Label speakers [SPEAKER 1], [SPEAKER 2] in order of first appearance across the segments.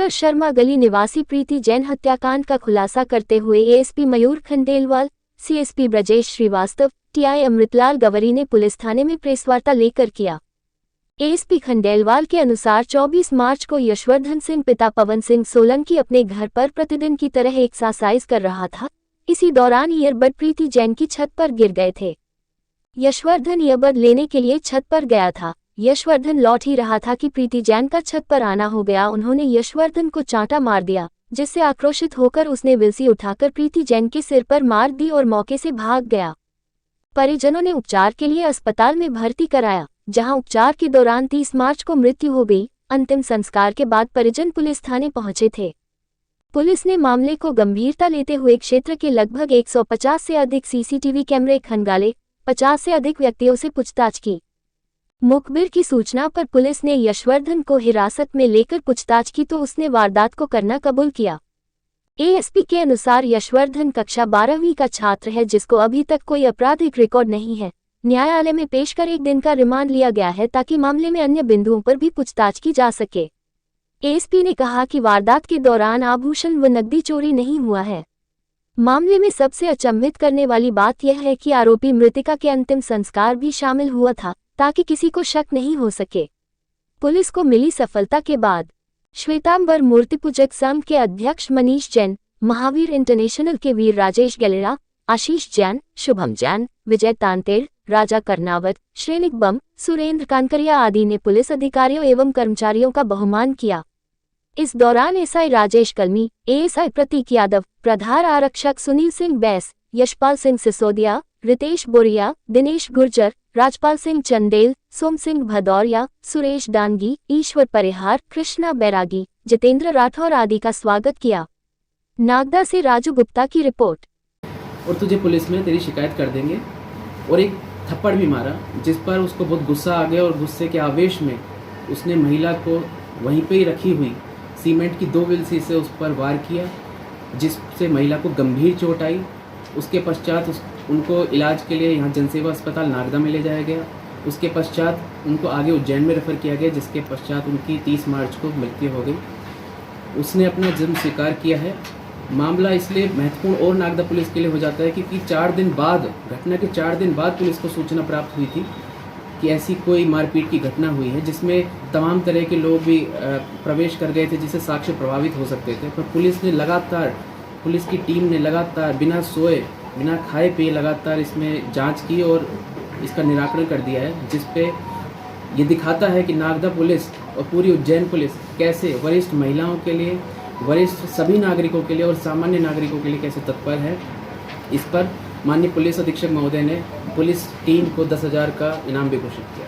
[SPEAKER 1] आदर्श शर्मा गली निवासी प्रीति जैन हत्याकांड का खुलासा करते हुए एएसपी मयूर खंडेलवाल, सीएसपी ब्रजेश श्रीवास्तव, टीआई अमृतलाल गवरी ने पुलिस थाने में प्रेसवार्ता लेकर किया। एएसपी खंडेलवाल के अनुसार 24 मार्च को यशवर्धन सिंह पिता पवन सिंह सोलंकी अपने घर पर प्रतिदिन की तरह एक्सरसाइज कर रहा था। इसी दौरान ईयरबड प्रीति जैन की छत पर गिर गए थे। यशवर्धन ईयरबड लेने के लिए छत पर गया था। यशवर्धन लौट ही रहा था कि प्रीति जैन का छत पर आना हो गया। उन्होंने यशवर्धन को चांटा मार दिया, जिससे आक्रोशित होकर उसने विलसी उठाकर प्रीति जैन के सिर पर मार दी और मौके से भाग गया। परिजनों ने उपचार के लिए अस्पताल में भर्ती कराया, जहां उपचार के दौरान 30 मार्च को मृत्यु हो गई। अंतिम संस्कार के बाद परिजन पुलिस थाने पहुंचे थे। पुलिस ने मामले को गंभीरता लेते हुए क्षेत्र के लगभग 150 से अधिक सीसीटीवी कैमरे खंगाले, 50 से अधिक व्यक्तियों से पूछताछ की। मुखबिर की सूचना पर पुलिस ने यशवर्धन को हिरासत में लेकर पूछताछ की तो उसने वारदात को करना कबूल किया। एएसपी के अनुसार यशवर्धन कक्षा 12वीं का छात्र है, जिसको अभी तक कोई आपराधिक रिकॉर्ड नहीं है। न्यायालय में पेश कर 1 दिन का रिमांड लिया गया है ताकि मामले में अन्य बिंदुओं पर भी पूछताछ की जा सके। एएसपी ने कहा कि वारदात के दौरान आभूषण व नकदी चोरी नहीं हुआ है। मामले में सबसे अचंभित करने वाली बात यह है कि आरोपी मृतिका के अंतिम संस्कार भी शामिल हुआ था, ताकि किसी को शक नहीं हो सके। पुलिस को मिली सफलता के बाद श्वेतांबर मूर्ति पूजक संघ के अध्यक्ष मनीष जैन, महावीर इंटरनेशनल के वीर राजेश गलेड़ा, आशीष जैन, शुभम जैन, विजय तांतेड़, राजा कर्नावत, श्रेनिक बम, सुरेंद्र कानकरिया आदि ने पुलिस अधिकारियों एवं कर्मचारियों का बहुमान किया। इस दौरान एसआई राजेश कलमी, एएसआई प्रतीक यादव, प्रधान आरक्षक सुनील सिंह बैस, यशपाल सिंह सिसोदिया, रितेश बोरिया, दिनेश गुर्जर, राजपाल सिंह चंदेल, सोम सिंह भदौरिया, सुरेश डांगी, ईश्वर परिहार, कृष्णा बैरागी, जितेंद्र राठौर आदि का स्वागत किया। नागदा से राजू गुप्ता की रिपोर्ट।
[SPEAKER 2] और तुझे पुलिस में तेरी शिकायत कर देंगे, और एक थप्पड़ भी मारा, जिस पर उसको बहुत गुस्सा आ गया और गुस्से के आवेश में उसने महिला को वहीं पे ही रखी हुई सीमेंट की 2 विलसी से उस पर वार किया, जिससे महिला को गंभीर चोट आई। उसके पश्चात उनको इलाज के लिए यहाँ जनसेवा अस्पताल नागदा में ले जाया गया। उसके पश्चात उनको आगे उज्जैन में रेफ़र किया गया, जिसके पश्चात उनकी 30 मार्च को मृत्यु हो गई। उसने अपना जुर्म स्वीकार किया है। मामला इसलिए महत्वपूर्ण और नागदा पुलिस के लिए हो जाता है क्योंकि 4 दिन बाद, घटना के 4 दिन बाद पुलिस को सूचना प्राप्त हुई थी कि ऐसी कोई मारपीट की घटना हुई है, जिसमें तमाम तरह के लोग भी प्रवेश कर गए थे, जिससे साक्ष्य प्रभावित हो सकते थे। पर पुलिस की टीम ने लगातार बिना सोए बिना खाए पिए लगातार इसमें जांच की और इसका निराकरण कर दिया है, जिस पे ये दिखाता है कि नागदा पुलिस और पूरी उज्जैन पुलिस कैसे वरिष्ठ महिलाओं के लिए, वरिष्ठ सभी नागरिकों के लिए और सामान्य नागरिकों के लिए कैसे तत्पर है। इस पर माननीय पुलिस अधीक्षक महोदय ने पुलिस टीम को 10,000 का इनाम भी घोषित किया।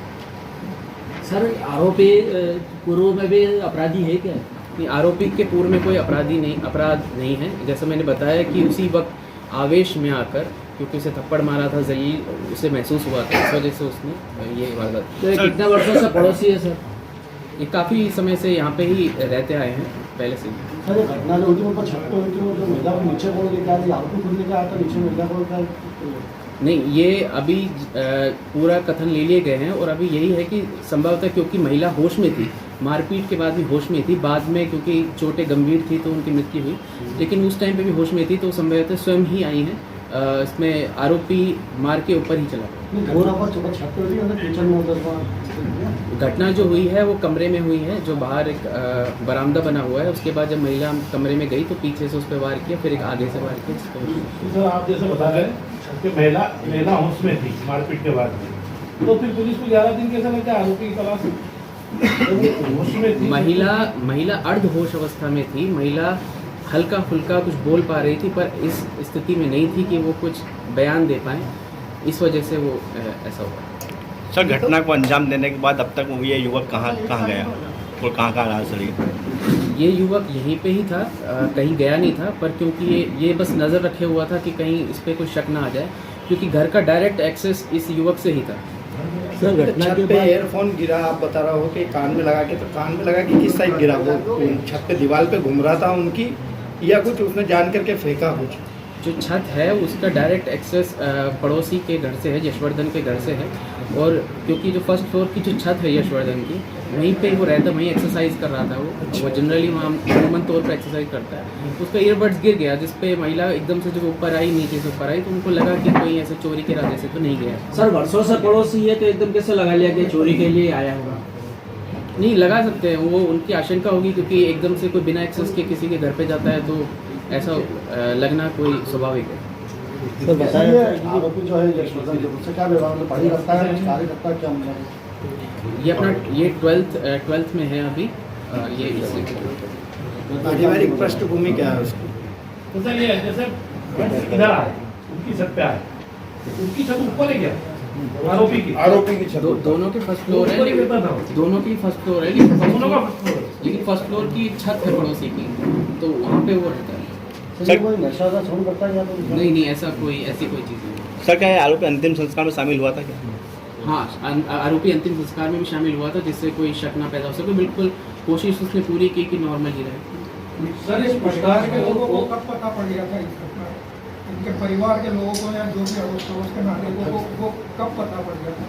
[SPEAKER 3] सर, आरोपी पूर्व में भी अपराधी है क्या?
[SPEAKER 2] आरोपी के पूर्व में कोई अपराध नहीं है। जैसा मैंने बताया कि उसी वक्त आवेश में आकर, क्योंकि उसे थप्पड़ मारा था, जलील उसे महसूस हुआ था, इस वजह से उसने ये वारदात।
[SPEAKER 3] कितने वर्षों से पड़ोसी है सर?
[SPEAKER 2] ये काफ़ी समय से यहाँ पे ही रहते आए हैं पहले से। नहीं, ये अभी पूरा कथन ले लिए गए हैं और अभी यही है कि संभवतः क्योंकि महिला होश में थी, मारपीट के बाद भी होश में थी, बाद में क्योंकि चोटें गंभीर थी तो उनकी मृत्यु हुई, लेकिन उस टाइम पे भी होश में थी तो संभवतः स्वयं ही आई हैं। इसमें आरोपी मार के ऊपर ही चला गया। घटना जो हुई है वो कमरे में हुई है, जो बाहर एक बरामदा बना हुआ है। उसके बाद जब महिला कमरे में गई तो पीछे से उस पर वार किया, फिर एक आगे से वार किया।
[SPEAKER 4] तो आप जैसे बता रहे हैं कि महिला होश में थी मारपीट के बाद में, तो फिर पुलिस को 11 दिन कैसे लगता है आरोपी की तलाश? होश में थी,
[SPEAKER 2] महिला अर्ध होश अवस्था में थी। महिला हल्का फुल्का कुछ बोल पा रही थी, पर इस स्थिति में नहीं थी कि वो कुछ बयान दे पाए, इस वजह से वो ऐसा हुआ।
[SPEAKER 5] सर, घटना को अंजाम देने के बाद अब तक ये युवक कहाँ गया और कहाँ रहा? सर,
[SPEAKER 2] ये युवक यहीं पे ही था, कहीं गया नहीं था, पर क्योंकि ये बस नज़र रखे हुआ था कि कहीं इस पर कोई शक ना आ जाए, क्योंकि घर का डायरेक्ट एक्सेस इस युवक से ही था।
[SPEAKER 6] सर, घटना के बाद एयरफोन गिरा, आप बता रहा हो कि कान में लगा के, तो कान में लगा के किस साइड गिरा? वो छत पे दीवार पे घूम रहा था उनकी, या कुछ उसने जान करके फेंका कुछ?
[SPEAKER 2] जो छत है उसका डायरेक्ट एक्सेस पड़ोसी के घर से है, यशवर्धन के घर से है। और क्योंकि जो फर्स्ट फ्लोर की जो छत है यशवर्धन की, वहीं पे वो रहता, वहीं एक्सरसाइज कर रहा था। वो जनरली वहाँ अमूमन तौर पर एक्सरसाइज करता है। उसका ईयरबड्स गिर गया, जिस पे महिला एकदम से जब ऊपर आई, नीचे से ऊपर आई, तो उनको लगा कि कोई ऐसे चोरी के इरादे से तो नहीं गया।
[SPEAKER 3] सर वर्षों से पड़ोसी है तो एकदम कैसे लगा लिया कि चोरी के लिए आया होगा?
[SPEAKER 2] नहीं लगा सकते हैं, वो उनकी आशंका होगी, क्योंकि एकदम से कोई बिना एक्सेस के किसी के घर पे जाता है तो ऐसा लगना कोई स्वाभाविक है।
[SPEAKER 7] तो बताइए आरोपी जो है यशवर्धन जो उससे क्या व्यवहार में पढ़ी करता है, कार्य करता है, क्या मतलब
[SPEAKER 2] ये अपना ये 12th में है अभी। ये इससे
[SPEAKER 6] पारिवारिक पृष्ठभूमि क्या है उसकी?
[SPEAKER 4] तो सर ये जैसे इधर आए, उनकी छत पे आए, उनकी छत ऊपर है क्या आरोपी की छत?
[SPEAKER 2] दोनों के फर्स्ट फ्लोर है,
[SPEAKER 4] ऊपर ही रहता था वो।
[SPEAKER 2] दोनों की फर्स्ट फ्लोर है,
[SPEAKER 4] दोनों का first floor है।
[SPEAKER 2] लेकिन फर्स्ट फ्लोर की छत है पड़ोसी की, तो वहाँ पे वो रहता है।
[SPEAKER 7] सर कोई नशा का छोड़ करता है या तो
[SPEAKER 2] नहीं ऐसी कोई चीज़ नहीं।
[SPEAKER 5] सर क्या ये आरोपी अंतिम संस्कार में शामिल हुआ था क्या?
[SPEAKER 2] हाँ, आरोपी अंतिम संस्कार में भी शामिल हुआ था, जिससे कोई शक ना पैदा हो सके। बिल्कुल कोशिश उसने पूरी की कि नॉर्मल ही रहे।
[SPEAKER 8] सर इस परिवार के लोगों को कब पता पड़ गया था इस घटना? इनके परिवार के लोगों को या जो भी अड़ोस पड़ोस के नागरिकों को वो कब पता पड़ गया था?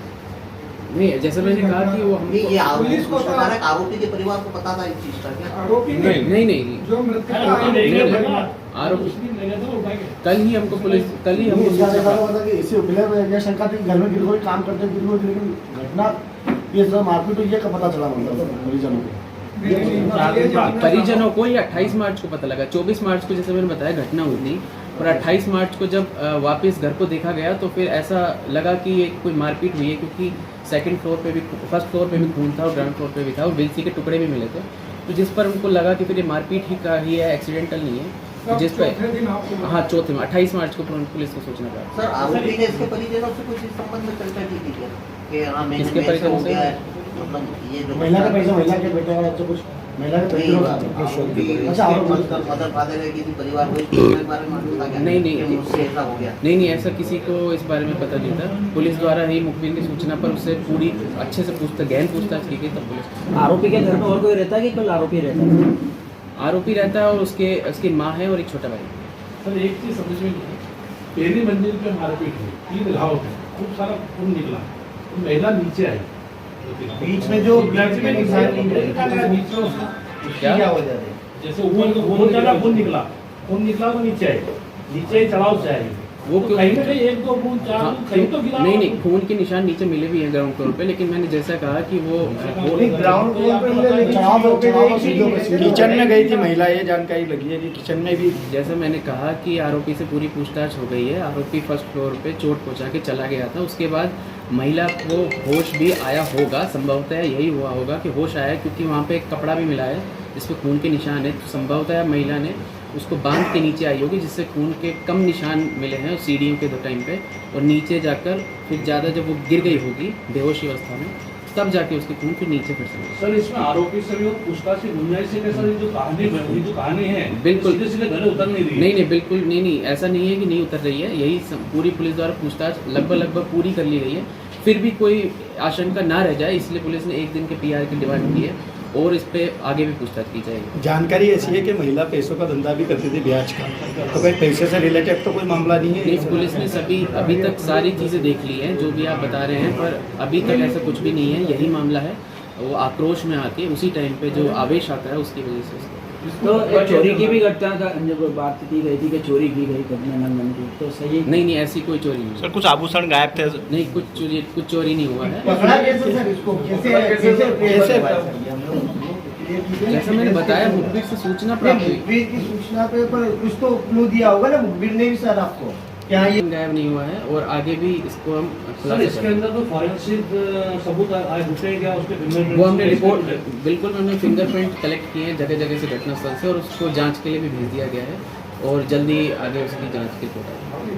[SPEAKER 2] नहीं, जैसे मैंने कहा कि वो हमको
[SPEAKER 8] पुलिस को तो
[SPEAKER 9] आरोपी के परिवार को पता था इस चीज का क्या?
[SPEAKER 8] आरोपी
[SPEAKER 2] नहीं
[SPEAKER 8] जो मृतक
[SPEAKER 2] आरोपी कल ही हमको
[SPEAKER 7] इसका देखा हुआ था कि इसी उपलय में यह शंका थी कि घर में गिर कोई काम करते गिर हुए, लेकिन घटना ये सब मारपीट हुई है, कब पता चला मतलब परिजनों को?
[SPEAKER 2] परिजनों को ये 28 मार्च को पता लगा। 24 मार्च को जैसे मैंने बताया घटना हुई थी, और 28 मार्च को जब वापस घर को देखा गया तो फिर ऐसा लगा कि ये कोई मारपीट हुई है, क्योंकि सेकंड फ्लोर पे भी, फर्स्ट फ्लोर पे भी खून था और ग्राउंड फ्लोर पे भी था, और बिल्सी के टुकड़े भी मिले थे। तो जिस पर उनको लगा कि फिर ये मारपीट ही है, एक्सीडेंटल नहीं है। जिस पर हाँ चौथे में 28 मार्च को पुलिस को सूचना पाया।
[SPEAKER 9] सर आरोपी ने इसके परिजनों से कुछ इस संबंध में चर्चा की थी क्या कि हाँ मैं
[SPEAKER 2] किसके परिजनों से?
[SPEAKER 9] मतलब ये जो
[SPEAKER 7] महिला का पैसा, महिला के बेटे वाला कुछ महिला के बेटे अच्छा
[SPEAKER 9] मदर फादर है किसी परिवार को इसके बारे में पता क्या?
[SPEAKER 2] नहीं
[SPEAKER 9] मुझसे ऐसा हो गया?
[SPEAKER 2] नहीं ऐसा किसी को इस बारे में पता नहीं था। पुलिस द्वारा ही मुखबिर की सूचना पर उससे पूरी अच्छे से गहन पूछताछ की गई, तब पुलिस।
[SPEAKER 3] आरोपी के घर में और कोई रहता है कि केवल आरोपी रहता है?
[SPEAKER 2] आरोपी रहता है और उसकी माँ है और एक छोटा भाई।
[SPEAKER 4] सर एक चीज समझ में नहीं आई, पहली मंजिल पे मारपीट हुई, 3 घाव थे, खूब सारा खून निकला, तो महिला नीचे आई,
[SPEAKER 6] बीच में जो
[SPEAKER 4] बीच में
[SPEAKER 6] क्या वजह है?
[SPEAKER 4] जैसे ऊपर को खून निकला तो नीचे आई, नीचे चढ़ाव से आई
[SPEAKER 2] वो
[SPEAKER 4] तो कहीं ना कहीं 1-2 बूंद 4
[SPEAKER 2] हाँ,
[SPEAKER 4] कहीं तो गिरा
[SPEAKER 2] नहीं खून के निशान नीचे मिले भी हैं ग्राउंड फ्लोर पे, लेकिन मैंने जैसा कहा कि वो
[SPEAKER 6] ग्राउंड फ्लोर पे किचन में गई थी महिला, ये जानकारी लगी है कि किचन में भी।
[SPEAKER 2] जैसे मैंने कहा कि आरोपी से पूरी पूछताछ हो गई है। आरोपी फर्स्ट फ्लोर पे चोट पहुंचा के चला गया था। उसके बाद महिला को होश भी आया होगा, संभवतः यही हुआ होगा कि होश आया, क्योंकि वहाँ पे एक कपड़ा भी मिला है जिसपे खून के निशान है। तो संभवतः महिला ने उसको बांध के नीचे आई होगी, जिससे खून के कम निशान मिले हैं सीढ़ियों के टाइम पे, और नीचे जाकर फिर ज़्यादा जब वो गिर गई होगी बेहोशी अवस्था में, तब जाके उसके खून फिर नीचे फिर से।
[SPEAKER 4] सर इसमें आरोपी से भी पूछताछ की गुंजाइश है सर? जो कहानी है
[SPEAKER 2] बिल्कुल
[SPEAKER 4] सीधे घर उतर नहीं रही?
[SPEAKER 2] नहीं बिल्कुल नहीं ऐसा नहीं है कि नहीं उतर रही है। यही पूरी पुलिस द्वारा पूछताछ लगभग पूरी कर ली गई है। फिर भी कोई आशंका ना रह जाए, इसलिए पुलिस ने 1 दिन के PR की डिमांड की है, और इस पे आगे भी पूछताछ की जाएगी।
[SPEAKER 6] जानकारी ऐसी है कि महिला पैसों का धंधा भी करती थी, ब्याज का, तो कोई पैसे से रिलेटेड तो कोई मामला नहीं है?
[SPEAKER 2] नहीं, पुलिस ने अभी तक सारी चीज़ें देख ली हैं जो भी आप बता रहे हैं, पर अभी तक ऐसा कुछ भी नहीं है। यही मामला है, वो आक्रोश में आके उसी टाइम पे जो आवेश आता है उसकी वजह से।
[SPEAKER 3] तो एक चोरी की भी घटना का जब बात की गई थी कि चोरी की गई घटना नंदन की, तो सही?
[SPEAKER 2] नहीं ऐसी कोई चोरी नहीं।
[SPEAKER 5] सर कुछ आभूषण गायब थे?
[SPEAKER 2] नहीं कुछ चोरी नहीं हुआ है।
[SPEAKER 6] पकड़ा कैसे सर इसको?
[SPEAKER 2] जैसे मैंने बताया, मुखबिर से सूचना प्राप्त हुई।
[SPEAKER 6] मुखबिर की सूचना पे पर कुछ तो क्लू दिया होगा ना मुखबिर ने भी सर आपको? क्या ये
[SPEAKER 2] गायब नहीं हुआ है, और आगे भी इसको हम
[SPEAKER 4] सर इसके अंदर तो फॉरेंसिक सबूत आए होते हैं क्या? उसके फिंगरप्रिंट
[SPEAKER 2] वो हमने रिपोर्ट बिल्कुल हमने फिंगरप्रिंट कलेक्ट किए हैं जगह से घटनास्थल से, और उसको जांच के लिए भी भेज दिया गया है, और जल्दी आगे उसकी जांच की रिपोर्ट आएगी।